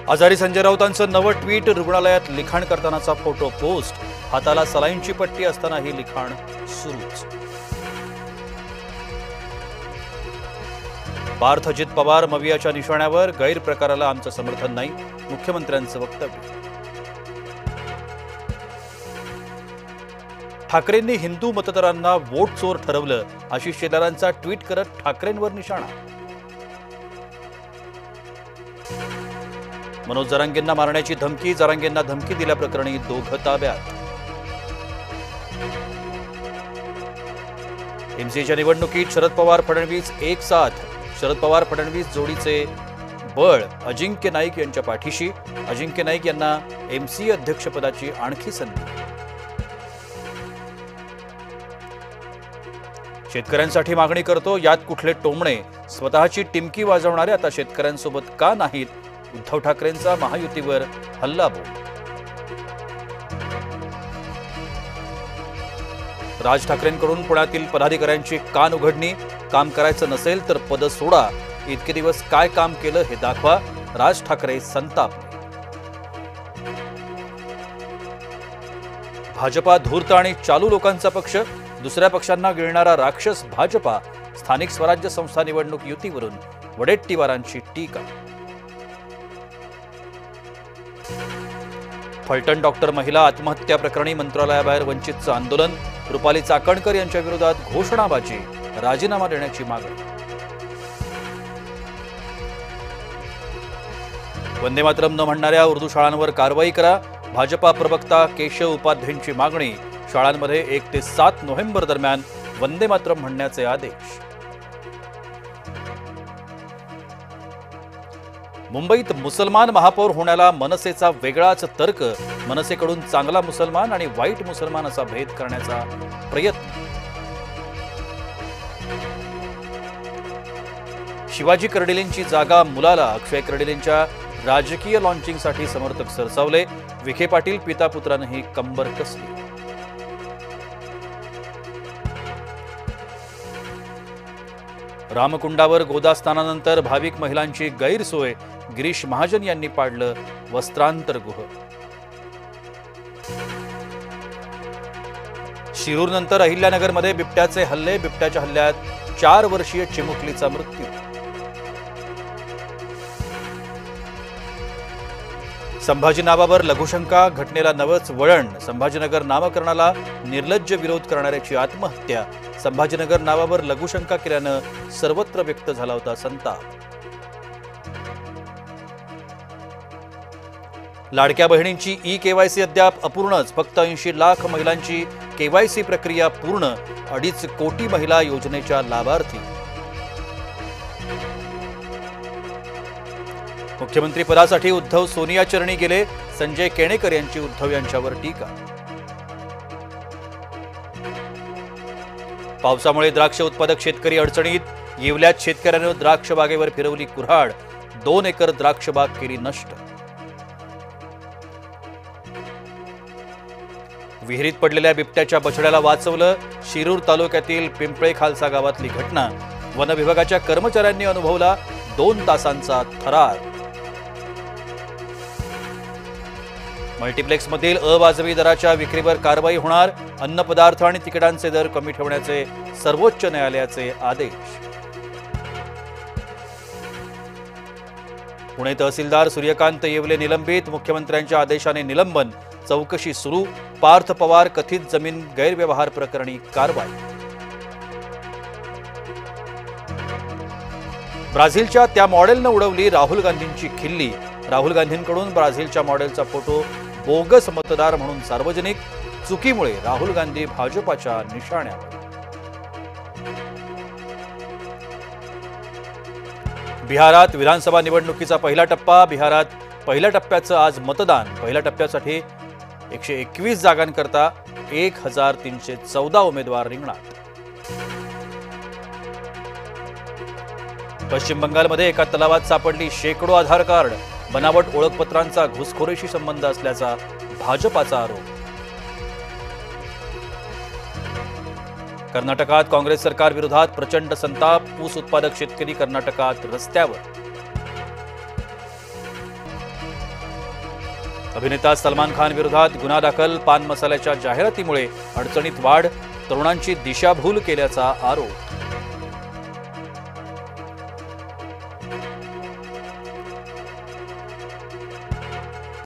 आजारी संजय राऊतांचं नवं ट्विट, रुग्णालयात लिखाण करतानाचा फोटो पोस्ट, हाताला सलाईनची पट्टी असतानाही लिखाण सुरूच। पार्थ अजित पवार मवियाच्या निशाण्यावर, गैरप्रकाराला आमचं समर्थन नाही, मुख्यमंत्र्यांचं वक्तव्य। ठाकरेंनी हिंदू मतदारांना वोट चोर ठरवलं, आशिष शेलारांचा ट्विट करत ठाकरेंवर निशाणा। मनोज जरांगेंना मारण्याची धमकी, जरांगेंना धमकी दिल्याप्रकरणी दोघं ताब्यात। एमसीच्या निवडणुकीत शरद पवार फडणवीस एक साथ, शरद पवार फडणवीस जोडीचे बळ अजिंक्य नाईक यांच्या पाठीशी, अजिंक्य नाईक यांना एमसी अध्यक्षपदाची आणखी संधी। शेतकऱ्यांसाठी मागणी करतो, यात कुठले टोमणे, स्वतःची टिमकी वाजवणारे आता शेतकऱ्यांसोबत का नाहीत, उद्धव ठाकरेंचा महायुतीवर हल्लाबोल। राज ठाकरेंकडून पुण्यातील पदाधिकाऱ्यांची कान उघडणी, काम करायचं नसेल तर पद सोडा, इतके दिवस काय काम केलं हे दाखवा, राज ठाकरे संतापले। भाजपा धूर्त आणि चालू लोकांचा पक्ष, दुसऱ्या पक्षांना गिळणारा राक्षस भाजपा, स्थानिक स्वराज्य संस्था निवडणूक युतीवरून वडेट्टीवारांची टीका। फलटण डॉक्टर महिला आत्महत्या प्रकरणी मंत्रालयाबाहेर वंचितचं आंदोलन, रुपाली चाकणकर यांच्या विरोधात घोषणाबाजी, राजीनामा देण्याची मागणी। वंदे मातरम न म्हणणाऱ्या उर्दू शाळांवर कारवाई करा, भाजपा प्रवक्ता केशव उपाध्यायांची मागणी, शाळांमध्ये 1 ते 7 नोव्हेंबर दरम्यान वंदे मातरम म्हणण्याचे आदेश। मुंबईत मुसलमान महापौर होण्याला मनसेचा वेगळाच तर्क, मनसेकडून चांगला मुसलमान आणि वाईट मुसलमान असा भेद करण्याचा प्रयत्न। शिवाजी कर्डिलेंची जागा मुलाला, अक्षय कर्डिलेंच्या राजकीय लॉन्चिंगसाठी समर्थक सरसावले, विखे पाटील पिता पुत्रांनीही कंबर कसली। रामकुंडावर गोदास्नानानंतर भाविक महिलांची गैरसोय, गिरीश महाजन यांनी पाडलं वस्त्रांतरगृह। शिरूरनंतर अहिल्यानगरमध्ये बिबट्याचे हल्ले, बिबट्याच्या हल्ल्यात 4 वर्षीय चिमुकलीचा मृत्यू। संभाजी नावावर लघुशंका, घटनेला नवच वळण, संभाजीनगर नामकरणाला निर्लज्ज विरोध करणाऱ्याची आत्महत्या, संभाजीनगर नावावर लघुशंका केल्यानं सर्वत्र व्यक्त झाला होता संताप। लाडक्या बहिणींची ई-केवायसी अद्याप अपूर्णच, फक्त 80 लाख महिलांची केवायसी प्रक्रिया पूर्ण, 2.5 कोटी महिला योजनेच्या लाभार्थी। मुख्यमंत्री पदासाठी उद्धव सोनिया चरणी गेले, संजय केणेकर यांची उद्धव यांच्यावर टीका। पावसामुळे द्राक्ष उत्पादक शेतकरी अडचणीत, येवल्यात शेतकऱ्यांनी द्राक्ष बागेवर फिरवली कुऱ्हाड, 2 एकर द्राक्ष बाग केली नष्ट। विहिरीत पडलेल्या बिबट्याच्या बछड्याला वाचवलं, शिरूर तालुक्यातील पिंपळे खालसा गावातली घटना, वन विभागाच्या कर्मचाऱ्यांनी अनुभवला 2 तासांचा थरार। मल्टिप्लेक्समधील अवाजवी दराच्या विक्रीवर कारवाई होणार, अन्नपदार्थ आणि तिकिटांचे दर कमी ठेवण्याचे सर्वोच्च न्यायालयाचे आदेश। पुणे तहसीलदार सूर्यकांत येवले निलंबित, मुख्यमंत्र्यांच्या आदेशाने निलंबन, चौकशी सुरू, पार्थ पवार कथित जमीन गैरव्यवहार प्रकरणी कारवाई। ब्राझीलच्या त्या मॉडेलनं उडवली राहुल गांधींची खिल्ली, राहुल गांधींकडून ब्राझीलच्या मॉडेलचा फोटो बोगस मतदार म्हणून सार्वजनिक, चुकीमुळे राहुल गांधी भाजपाच्या निशाण्यावर। बिहारात विधानसभा निवडणुकीचा पहिला टप्पा, बिहारात पहिल्या टप्प्याचं आज मतदान, पहिल्या टप्प्यासाठी 121 जागांकरता 1314 उमेदवार रिंगणात। पश्चिम बंगालमध्ये एका तलावात सापडली शेकडो आधार कार्ड, बनावट ओळखपत्रांचा घुसखोरीशी संबंध असल्याचा भाजपाचा आरोप। कर्नाटकात काँग्रेस सरकार विरोधात प्रचंड संताप, ऊस उत्पादक शेतकरी कर्नाटकात रस्त्यावर। अभिनेता सलमान खान विरोधात गुन्हा दाखल, पान मसाल्याच्या जाहिरातीमुळे अडचणीत वाढ, तरुणांची दिशाभूल केल्याचा आरोप.